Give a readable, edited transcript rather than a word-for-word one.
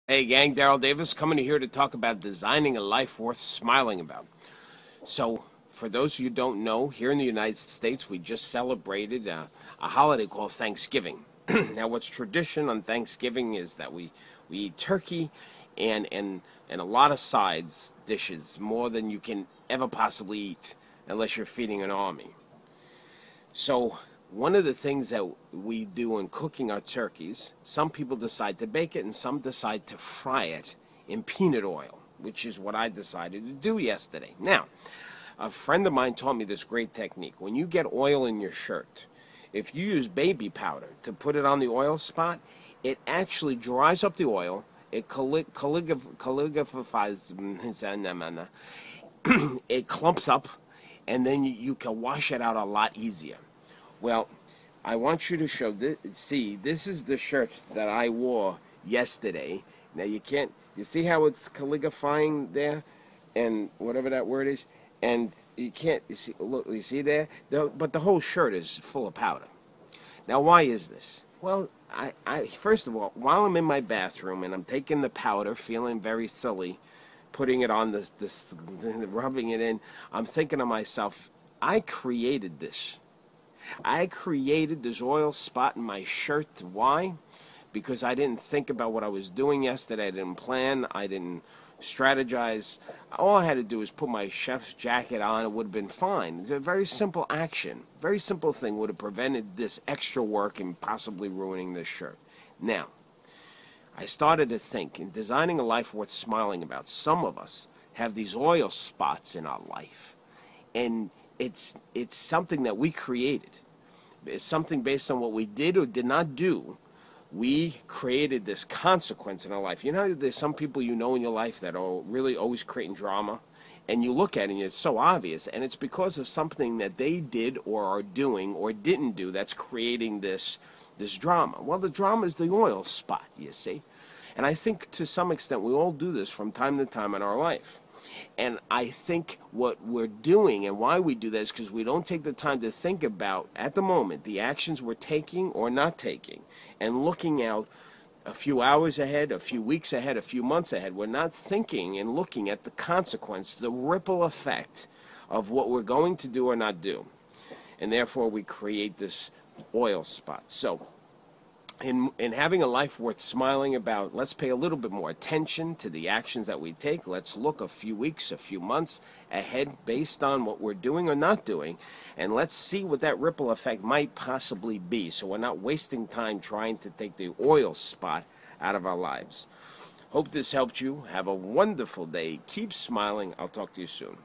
Hey gang, Daryl Davis coming here to talk about designing a life worth smiling about. So, for those of you who don't know, here in the United States, we just celebrated a holiday called Thanksgiving. Now, what's tradition on Thanksgiving is that we eat turkey and a lot of sides dishes, more than you can ever possibly eat, unless you're feeding an army. So, one of the things that we do in cooking our turkeys, some people decide to bake it and some decide to fry it in peanut oil, which is what I decided to do yesterday. Now, a friend of mine taught me this great technique. When you get oil in your shirt, if you use baby powder to put it on the oil spot, it actually dries up the oil, it calligraphies, it clumps up, and then you can wash it out a lot easier. Well, I want you to show this. See, this is the shirt that I wore yesterday. Now you see how it's calligraphing there, and whatever that word is, and you can't. You see, look, you see there. But the whole shirt is full of powder. Now, why is this? Well, I first of all, while I'm in my bathroom and I'm taking the powder, feeling very silly, putting it on this, rubbing it in, I'm thinking to myself, I created this. I created this oil spot in my shirt. Why? Because I didn't think about what I was doing yesterday. I didn't plan. I didn't strategize. All I had to do was put my chef's jacket on. It would have been fine. It's a very simple action. Very simple thing would have prevented this extra work and possibly ruining this shirt. Now, I started to think, in designing a life worth smiling about, some of us have these oil spots in our life. And it's something that we created. It's something based on what we did or did not do. We created this consequence in our life. You know, there's some people you know in your life that are really always creating drama, and you look at it and it's so obvious, and it's because of something that they did or are doing or didn't do that's creating this drama. Well, the drama is the oil spot, you see. And I think to some extent we all do this from time to time in our life. And I think what we're doing and why we do that is because we don't take the time to think about, at the moment, the actions we're taking or not taking, and looking out a few hours ahead, a few weeks ahead, a few months ahead. We're not thinking and looking at the consequence, the ripple effect of what we're going to do or not do. And therefore, we create this oil spot. So, in having a life worth smiling about, let's pay a little bit more attention to the actions that we take. Let's look a few weeks, a few months ahead based on what we're doing or not doing, and let's see what that ripple effect might possibly be, so we're not wasting time trying to take the oil spot out of our lives. Hope this helped you. Have a wonderful day. Keep smiling. I'll talk to you soon.